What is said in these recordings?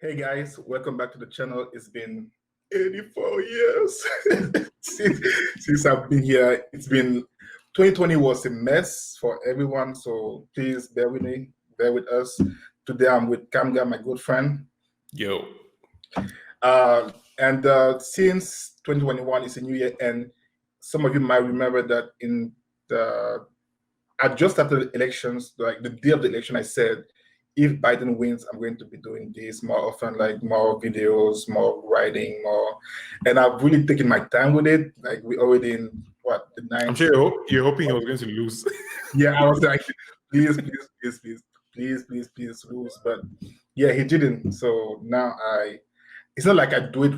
Hey guys, welcome back to the channel. It's been 84 years since I've been here. 2020 was a mess for everyone, so please bear with me, bear with us. Today I'm with Kamga, my good friend. Yo. And since 2021 is a new year, and some of you might remember that just after the elections, like the day of the election, I said, if Biden wins, I'm going to be doing this more often, like more videos, more writing, more. And I've really taken my time with it. Like we already in the ninth. I'm sure you're hoping he was going to lose. Yeah, I was like, please lose. But yeah, he didn't. So now it's not like I do it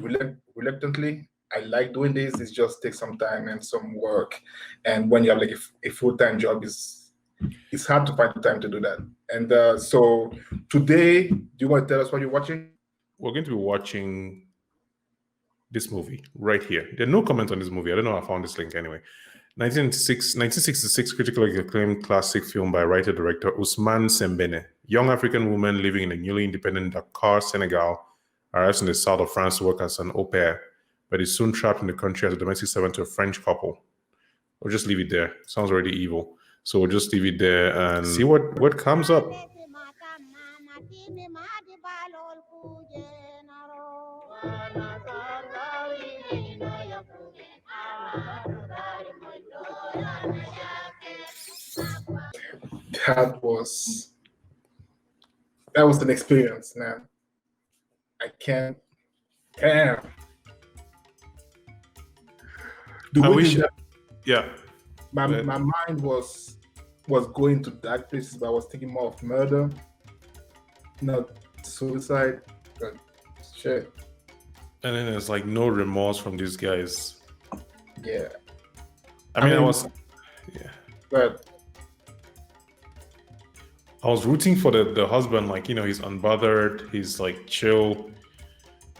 reluctantly. I like doing this. It just takes some time and some work. And when you have like a full-time job, it's hard to find the time to do that. And so today, do you want to tell us what you're watching? We're going to be watching this movie right here. There are no comments on this movie. I don't know how I found this link anyway. 1966 critically acclaimed classic film by writer-director Ousmane Sembene. Young African woman living in a newly independent Dakar, Senegal, arrives in the south of France to work as an au pair, but is soon trapped in the country as a domestic servant to a French couple. We'll just leave it there. Sounds already evil. So we'll just leave it there and see what comes up. That was an experience, man. I can't. Damn. Yeah. My mind was going to dark places, but I was thinking more of murder, not suicide, but shit. And then there's like no remorse from these guys. Yeah. I mean, But I was rooting for the husband, like, he's unbothered, he's like chill.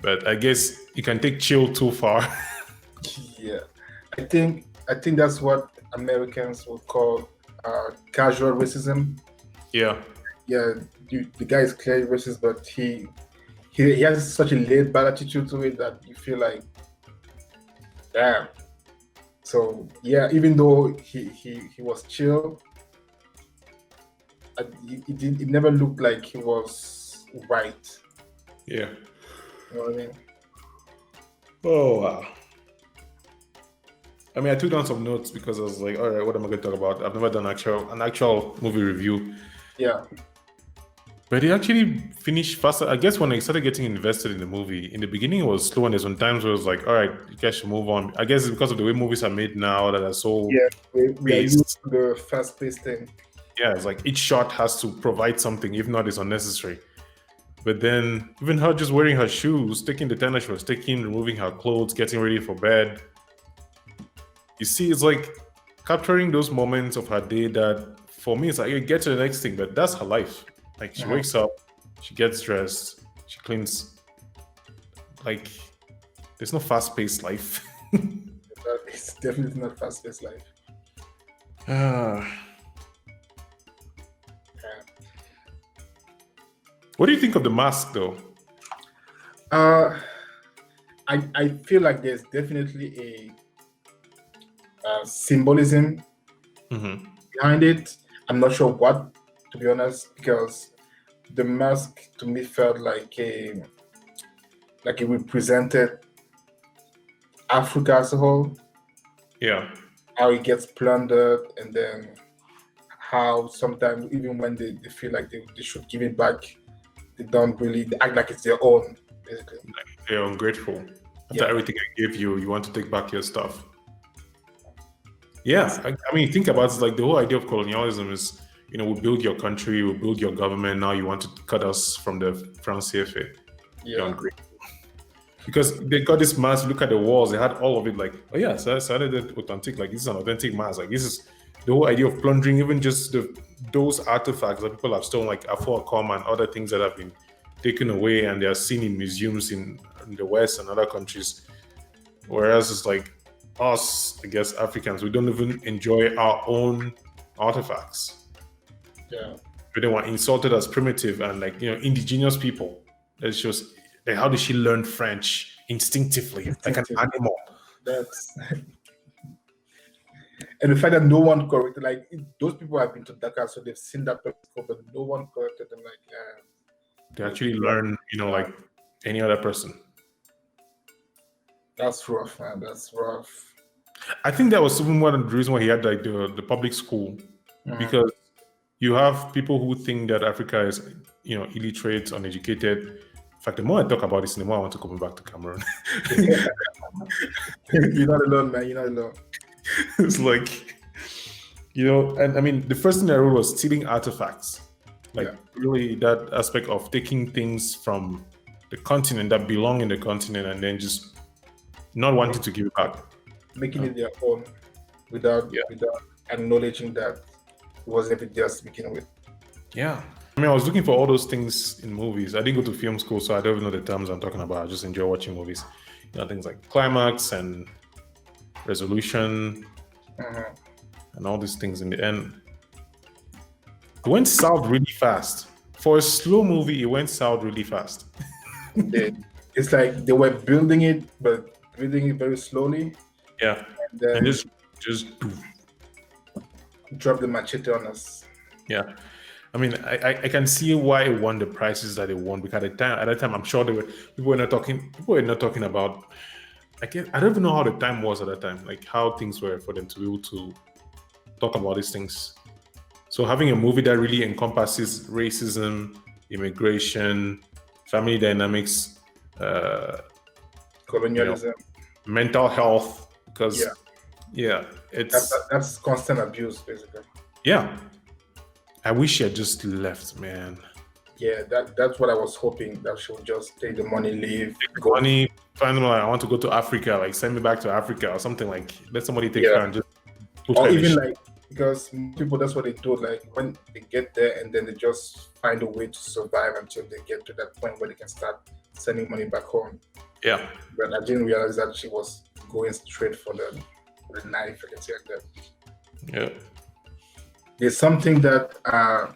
But I guess you can take chill too far. Yeah. I think that's what Americans would call casual racism. Yeah. Yeah, the guy is clearly racist, but he has such a laid back attitude to it that you feel like, damn. So yeah, even though he was chill, it never looked like he was right. Yeah. You know what I mean? Oh wow. I mean, I took down some notes because I was like, all right, what am I going to talk about? I've never done an actual movie review. Yeah. But it actually finished faster. I guess when I started getting invested in the movie, in the beginning it was slow, and there's some times where it was like, all right, you guys should move on. I guess it's because of the way movies are made now that are so we are used to the fast-paced thing. Yeah, it's like each shot has to provide something, if not it's unnecessary. But then even her just wearing her shoes, taking the time that she was taking, removing her clothes, getting ready for bed. You see, it's like capturing those moments of her day that, for me, it's like, you get to the next thing, but that's her life. Like, she wakes up, she gets dressed, she cleans. Like, there's no fast-paced life. It's definitely not fast-paced life. What do you think of The Mask, though? I feel like there's definitely a symbolism behind it. I'm not sure what, to be honest, because The Mask to me felt like it represented Africa as a whole. Yeah. How it gets plundered, and then how sometimes even when they feel like they should give it back, they act like it's their own, basically. Like they're ungrateful. After everything I gave you, you want to take back your stuff. Yeah, I mean, think about it, like the whole idea of colonialism is, we build your country, we build your government, now you want to cut us from the France CFA. Yeah. You're ungrateful. Because they got this mask, look at the walls, they had all of it like, oh yeah, so I started it authentic, like this is an authentic mask. Like this is the whole idea of plundering, even just those artifacts that people have stolen, like Afro-Com and other things that have been taken away and they are seen in museums in the West and other countries. Whereas it's like us, I guess, Africans, we don't even enjoy our own artifacts. Yeah. They were insulted as primitive and like, indigenous people. That's just like, how did she learn French instinctively, like an Instinctive. animal? That's and the fact that no one corrected, like those people have been to Dakar, so they've seen that person, but no one corrected them. Like, They actually learn, like any other person. that's rough, man. That's rough. I think that was even one of the reasons why he had like the public school, because you have people who think that Africa is, illiterate, uneducated. In fact, the more I talk about this, the more I want to come back to Cameroon. You're not alone, man. You're not alone. It's like, and I mean, the first thing I wrote was stealing artifacts. Like really that aspect of taking things from the continent that belong in the continent and then just not wanting to give it back. Making it their own without acknowledging that it wasn't even theirs to begin with. Yeah. I mean, I was looking for all those things in movies. I didn't go to film school, so I don't even know the terms I'm talking about. I just enjoy watching movies. Things like Climax and Resolution and all these things in the end. It went south really fast. For a slow movie, it went south really fast. It's like they were building it, but building it very slowly. Yeah. And then just drop the machete on us. Yeah. I mean, I can see why it won the prizes that it won, because at that time, I'm sure people were not talking about. I don't even know how the time was at that time, like how things were for them to be able to talk about these things. So having a movie that really encompasses racism, immigration, family dynamics, colonialism, mental health, because it's that's constant abuse, basically. Yeah. I wish she had just left, man. Yeah, that's what I was hoping, that she would just take the money, leave. Go money, finally, I want to go to Africa, like send me back to Africa or something, like let somebody take her and just or even like, because people, that's what they do, like when they get there and then they just find a way to survive until they get to that point where they can start sending money back home. Yeah. But I didn't realize that she was going straight for the knife, I can say like that. Yeah. There's something that I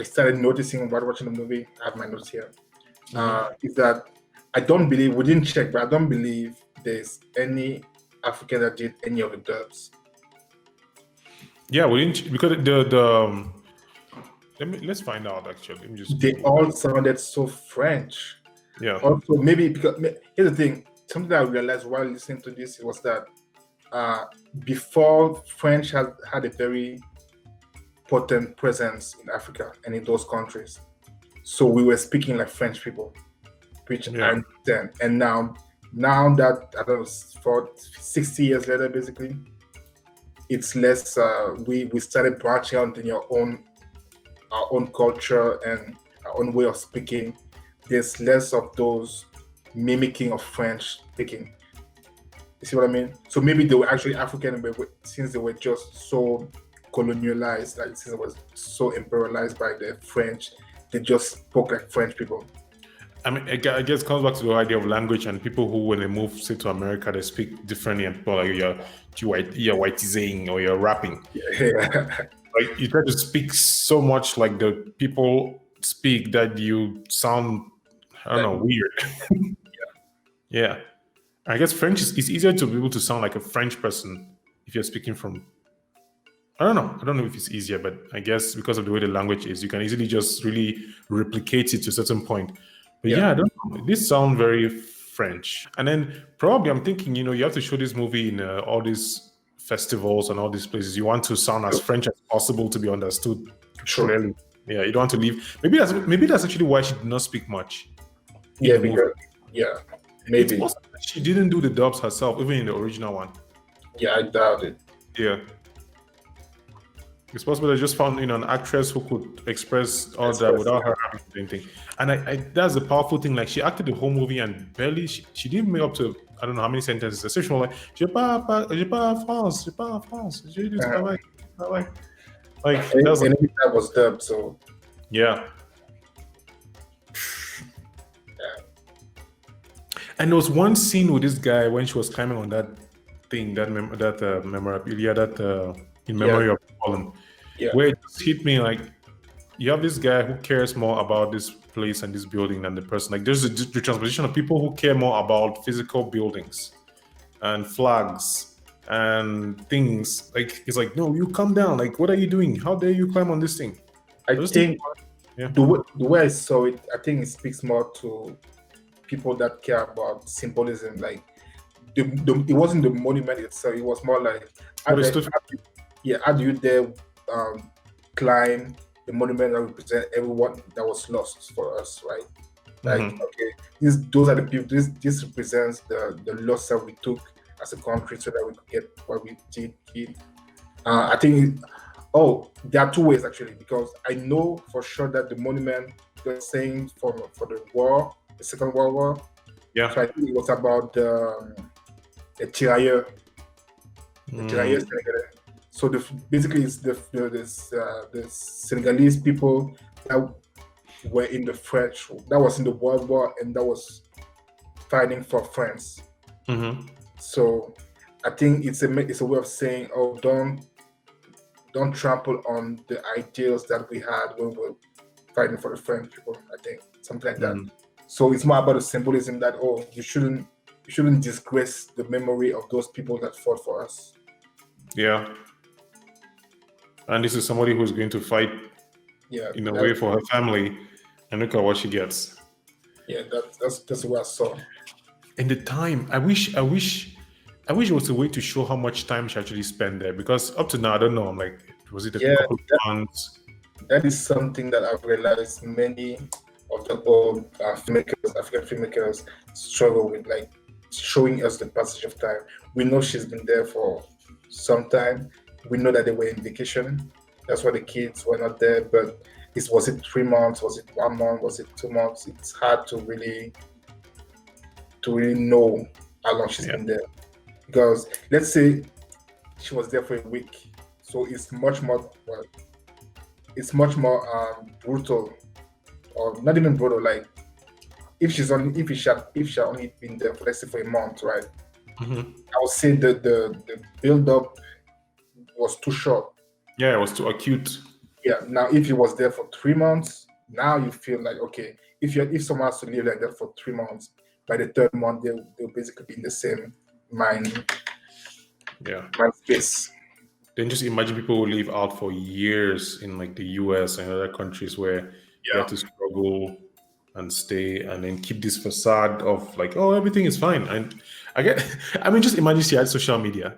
started noticing while watching the movie. I have my notes here. Is that I don't believe, we didn't check, but I don't believe there's any African that did any of the dubs. Yeah, we didn't, because let's find out actually. Let me just they all sounded so French. Yeah. Also, maybe because here's the thing. Something that I realized while listening to this was that before, French had a very potent presence in Africa and in those countries. So we were speaking like French people, which I understand. And now that, I don't know, for 60 years later, basically, it's less, we started branching out in our own culture and our own way of speaking. There's less of those mimicking of French speaking. You see what I mean? So maybe they were actually African, but since they were just so colonialized, like since it was so imperialized by the French, they just spoke like French people. I mean, I guess it comes back to the idea of language, and people who, when they move, say, to America, they speak differently, and people like you're whiteying or you're rapping. Yeah. Like you try to speak so much like the people speak that you sound, I don't know, weird. Yeah. I guess French is easier to be able to sound like a French person if you're speaking from, I don't know if it's easier, but I guess because of the way the language is, you can easily just really replicate it to a certain point. But I don't know. This sounds very French. And then probably I'm thinking, you have to show this movie in all these festivals and all these places. You want to sound as French as possible to be understood clearly. Yeah, you don't want to leave. Maybe that's actually why she did not speak much. Yeah, because maybe it's possible that she didn't do the dubs herself, even in the original one. Yeah, I doubt it. Yeah. It's possible they just found an actress who could express all that without her having to do anything. And I that's the powerful thing. Like she acted the whole movie and barely she didn't make up to, I don't know how many sentences. So she was like, je parle France. Like that was dubbed, so yeah. And there was one scene with this guy when she was climbing on that thing, that memorabilia, that in memory of Colin, where it just hit me like, you have this guy who cares more about this place and this building than the person. Like there's the transposition of people who care more about physical buildings and flags and things. Like it's like, no, you come down. Like, what are you doing? How dare you climb on this thing? I Those think yeah. the way I saw it, I think it speaks more to people that care about symbolism. Like it wasn't the monument itself. It was more like how do you dare climb the monument that represent everyone that was lost for us, right? Like okay, those are the people. This represents the loss that we took as a country so that we could get what we did. I think. Oh, there are two ways actually, because I know for sure that the monument they're saying for the war, the Second World War. Yeah. So I think it was about the tirailleurs. The tirailleurs Senegalais. So basically it's the Senegalese people that were in the French, that was in the World War and that was fighting for France. So I think it's a way of saying, oh, don't trample on the ideals that we had when we were fighting for the French people. I think something like that. So it's more about the symbolism that you shouldn't disgrace the memory of those people that fought for us. Yeah. And this is somebody who's going to fight in a way for her family, and look at what she gets. Yeah, that's what I saw. And the time, I wish there was a way to show how much time she actually spent there, because up to now I don't know. I'm like, was it a couple of months? That is something that I've realized many of the old filmmakers, African filmmakers, struggle with, like showing us the passage of time. We know she's been there for some time. We know that they were in vacation. That's why the kids were not there. But was it 3 months? Was it 1 month? Was it 2 months? It's hard to really know how long she's been there. Because let's say she was there for a week, so it's much more brutal, or not even brutal. Like if she had only been there for, let's say, for a month, right? I would say that the build up was too short. Yeah, it was too acute. Yeah. Now, if he was there for 3 months, now you feel like, okay, if someone has to live like that for 3 months, by the third month they'll basically be in the same mind space. Then just imagine people who live out for years in like the US and other countries where you have to struggle and stay and then keep this facade of like, oh, everything is fine. And just imagine she had social media.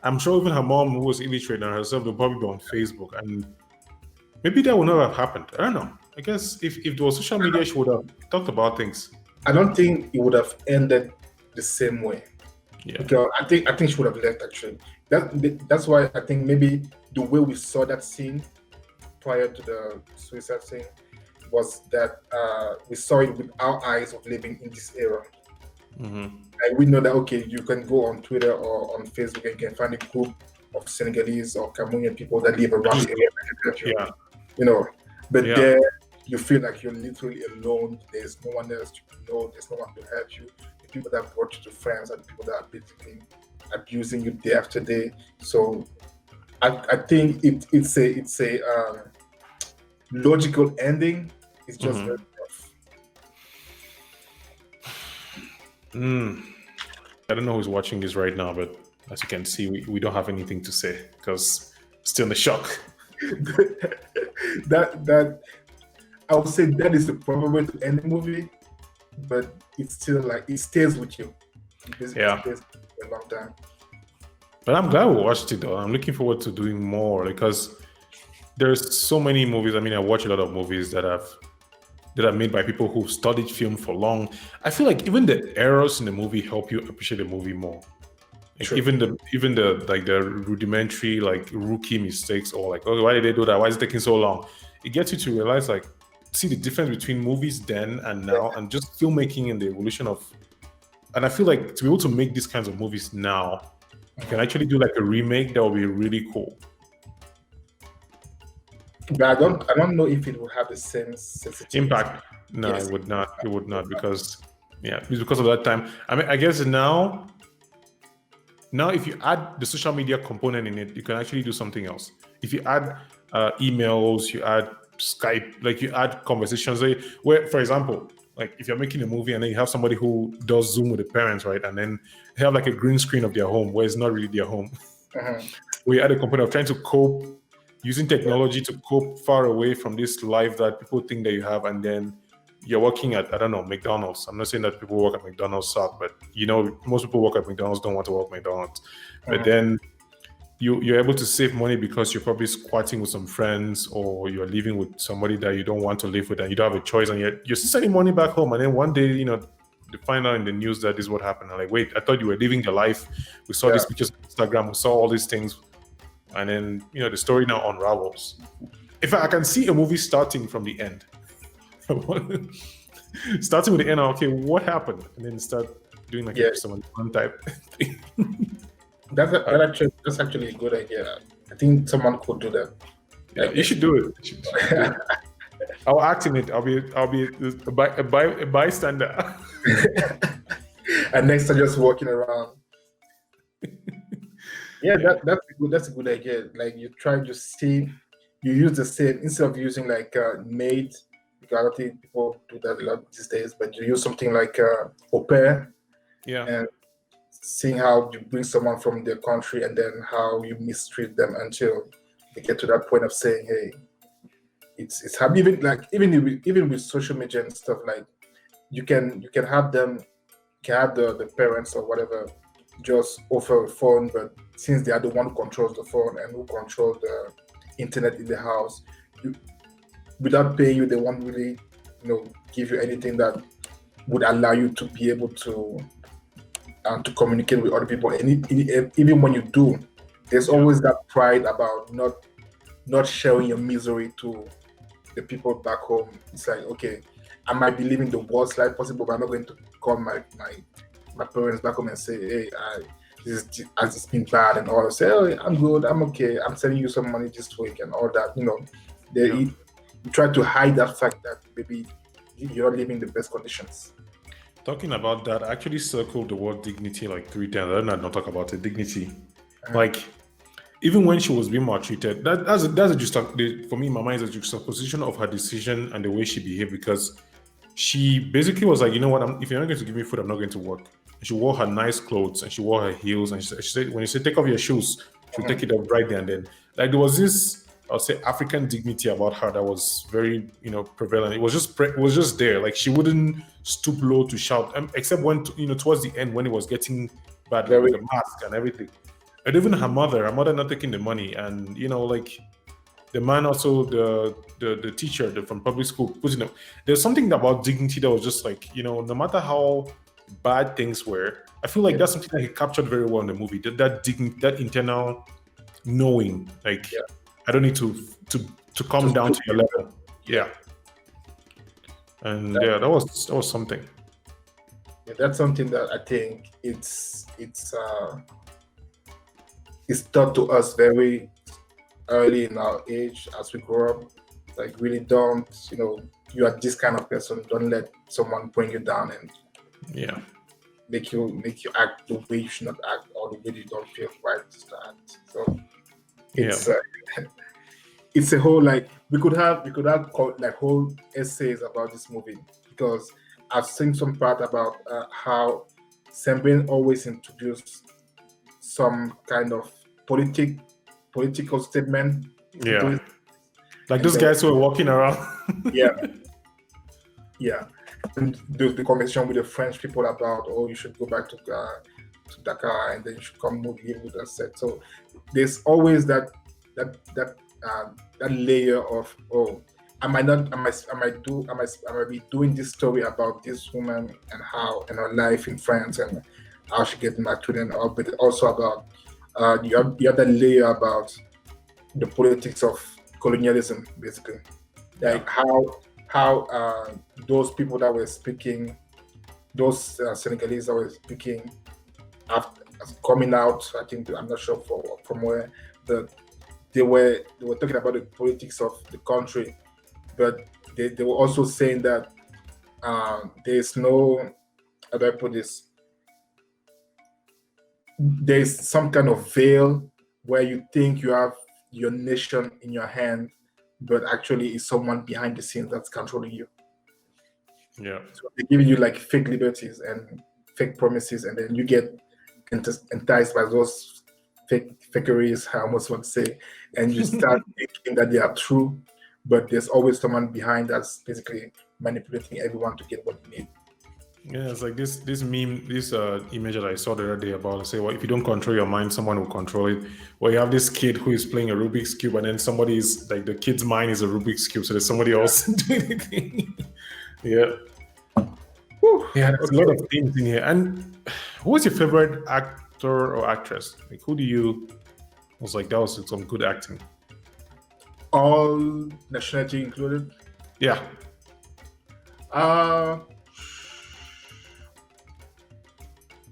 I'm sure even her mom, who was illiterate and herself, will probably be on Facebook, and maybe that would not have happened. I don't know. I guess if there was social media, she would have talked about things. I don't think it would have ended the same way. Yeah. Because I think she would have left actually. That's why I think maybe the way we saw that scene prior to the suicide scene was that we saw it with our eyes of living in this era. And we know that, okay, you can go on Twitter or on Facebook and you can find a group of Senegalese or Cameroonian people that live around the area. You know, but there you feel like you're literally alone. There's no one else you know. There's no one to help you. The people that brought you to France are the people that are basically abusing you day after day. So I think it's a logical ending. It's just very tough. I don't know who's watching this right now, but as you can see, we don't have anything to say because still in the shock. that I would say that is the proper way to end the movie, but it's still like it stays with you. It basically stays with you for a long time. But I'm glad we watched it though. I'm looking forward to doing more because there's so many movies. I mean, I watch a lot of movies that are made by people who've studied film for long. I feel like even the errors in the movie help you appreciate the movie more. Like even the like the rudimentary like rookie mistakes or like, okay, why did they do that? Why is it taking so long? It gets you to realize like see the difference between movies then and now and just filmmaking and the evolution of. And I feel like to be able to make these kinds of movies now, you can actually do like a remake that would be really cool. But I don't know if it would have the same sensitivity. Impact. No, yes. It would not. It would not because it's because of that time. I mean, I guess now if you add the social media component in it, you can actually do something else. If you add emails, you add Skype, like you add conversations where, for example, like if you're making a movie and then you have somebody who does Zoom with the parents, right? And then they have like a green screen of their home where it's not really their home. We had a component of trying to cope using technology to cope far away from this life that people think that you have, and then you're working at, I don't know, McDonald's. I'm not saying that people work at McDonald's suck, but most people work at McDonald's don't want to work at McDonald's. But then you're able to save money because you're probably squatting with some friends, or you're living with somebody that you don't want to live with and you don't have a choice, and you're still sending money back home. And then one day, they find out in the news that this is what happened. I'm like, wait, I thought you were living the life. We saw these pictures on Instagram, we saw all these things. And then, the story now unravels. In fact, I can see a movie starting from the end. Starting with the end, okay, what happened? And then start doing like a someone type thing. That's actually a good idea. I think someone could do that. Yeah, you should do it. I'll act in it. I'll be a bystander. And next time, just walking around. That's a good idea. Like you try to see, you use the same instead of using like maid, because I think people do that a lot these days. But you use something like au pair, and seeing how you bring someone from their country and then how you mistreat them until they get to that point of saying, hey, it's hard. Even with social media and stuff, like you can have them, have the parents or whatever just offer a phone, but since they are the one who controls the phone and who control the internet in the house, without paying you, they won't really give you anything that would allow you to be able to communicate with other people. And even when you do, there's always that pride about not sharing your misery to the people back home. It's like, okay, I might be living the worst life possible, but I'm not going to call my parents back home and say, hey, it's been bad and all. Say, oh, I'm good, I'm okay, I'm sending you some money this week and all that. You try to hide that fact that maybe you're living the best conditions. Talking about that, I actually circled the word dignity like 3 times. I did not talk about it. Dignity. Like, even when she was being maltreated, that's for me, in my mind, is a juxtaposition of her decision and the way she behaved, because she basically was like, you know what, if you're not going to give me food, I'm not going to work. And she wore her nice clothes and she wore her heels, and she said, when you say take off your shoes, she'll take it off right there and then. Like, there was this, I would say, African dignity about her that was very, prevalent. It was just there. Like, she wouldn't stoop low to shout, except when, towards the end when it was getting bad, with the mask and everything. And even her mother not taking the money, and like the man also, the teacher from public school, there's something about dignity that was just like, no matter how bad things were, I feel like that's something that he captured very well in the movie. That internal knowing, like, I don't need to come down to your level. Yeah. And that was something. Yeah, that's something that I think it's taught to us very early in our age as we grow up. Like, really don't, you are this kind of person. Don't let someone bring you down and make you act the way you should not act, or the way you don't feel right to act. So it's a whole, like, we could have like whole essays about this movie, because I've seen some part about how Sembene always introduced some kind of political statement. Yeah. Like those guys who are walking around. Yeah. And the conversation with the French people about, oh, you should go back to Dakar and then you should come live with us. So there's always that layer of, oh, I might be doing this story about this woman and her life in France and how she gets back to them, but also about you have that layer about the politics of colonialism, basically, like how those people that were speaking, those Senegalese that were speaking, after coming out, I think, I'm not sure from where, but they were talking about the politics of the country, but they were also saying that there's no, how do I put this? There's some kind of veil where you think you have your nation in your hand, but actually it's someone behind the scenes that's controlling you. Yeah. So they're giving you like fake liberties and fake promises, and then you get enticed by those fakeries, I almost want to say, and you start thinking that they are true, but there's always someone behind that's basically manipulating everyone to get what they need. Yeah, it's like this meme, this image that I saw the other day about, say, well, if you don't control your mind, someone will control it. Well, you have this kid who is playing a Rubik's Cube, and then somebody is like, the kid's mind is a Rubik's Cube, so there's somebody else doing the thing. Yeah. Whew. Yeah, there's a lot of things in here. And who was your favorite actor or actress? Like, who do you was like, that was some good acting? All nationality included? Yeah.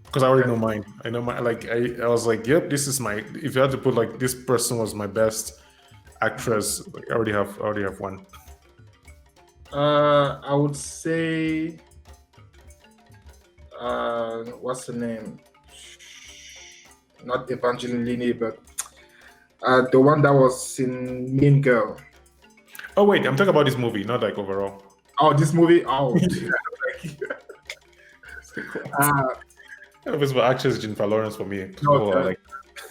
Because I already know mine. I know my, like, I was like, yep, this is my, if you had to put like, this person was my best actress, like, I already have one. I would say, what's the name? Not Evangeline Lilly, but the one that was in Mean Girl. Oh wait, I'm talking about this movie, not like overall. Oh, this movie? Oh. It was for actress Jennifer Lawrence for me. No,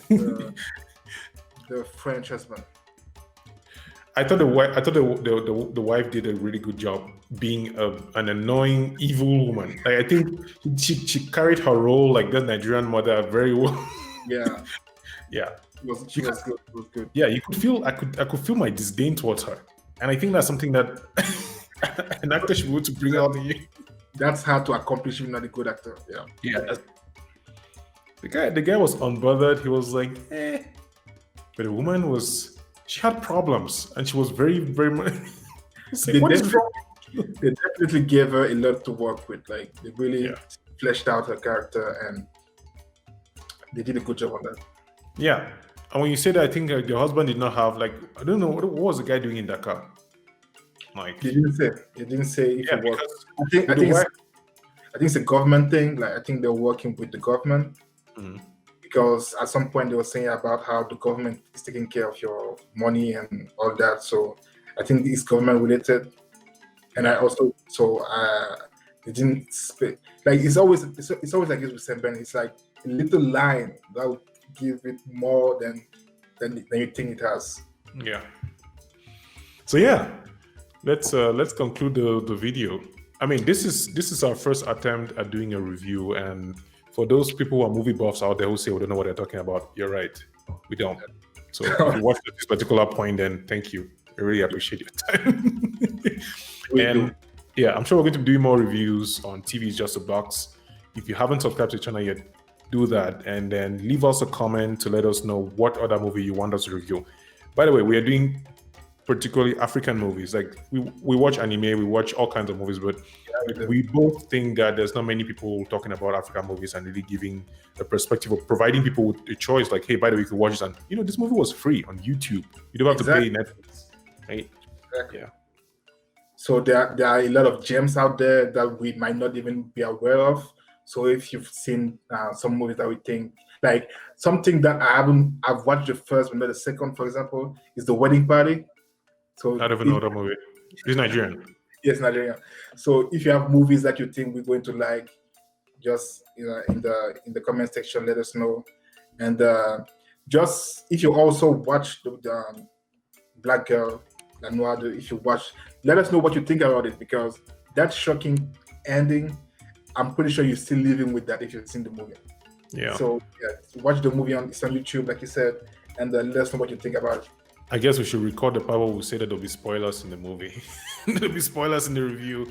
the French husband. I thought the wife did a really good job being an annoying, evil woman. Like, I think she carried her role, like the Nigerian mother, very well. Yeah. Yeah. She was good. It was good. Yeah, you could feel I could feel my disdain towards her, and I think that's something that an actor should be able to bring out in you. That's hard to accomplish if you're not a good actor. Yeah. Yeah. The guy was unbothered. He was like, eh. But the woman she had problems, and she was very, very much. Like, what is wrong? They definitely gave her a lot to work with. Like, they really fleshed out her character, and they did a good job on that. Yeah. And when you say that, I think your husband did not have, like, I don't know, what was the guy doing in that car? Like, He didn't say if it was. I think it's a government thing. Like, I think they're working with the government. Mm-hmm. Because at some point they were saying about how the government is taking care of your money and all that. So I think it's government related. And I also they didn't speak. Like, it's always like this with Sembene. It's like a little line that would give it more than you think it has. Yeah. So yeah, let's conclude the video. I mean, this is our first attempt at doing a review, and for those people who are movie buffs out there who say we don't know what they're talking about, you're right. We don't. So if you watched at this particular point, then thank you. I really appreciate your time. And yeah, I'm sure we're going to be doing more reviews on TV is Just a Box. If you haven't subscribed to the channel yet, do that, and then leave us a comment to let us know what other movie you want us to review. By the way, we are doing particularly African movies. Like, we watch anime, we watch all kinds of movies, but we both think that there's not many people talking about African movies and really giving a perspective of providing people with a choice. Like, hey, by the way, you can watch this, and this movie was free on YouTube. You don't have to pay Netflix, right? Exactly. Yeah. So there are a lot of gems out there that we might not even be aware of. So if you've seen some movies that we think, like something that I've watched the first but not the second, for example, is The Wedding Party. So I don't even know that movie. It's Nigerian. Yes, Nigerian. So if you have movies that you think we're going to like, just in the comment section, let us know. And just if you also watch the Black Girl, La Noire, if you watch, let us know what you think about it, because that shocking ending, I'm pretty sure you're still living with that if you've seen the movie. Yeah. So watch the movie it's on YouTube, like you said, and let us know what you think about it. I guess we should record the part where we say that there'll be spoilers in the movie. There'll be spoilers in the review.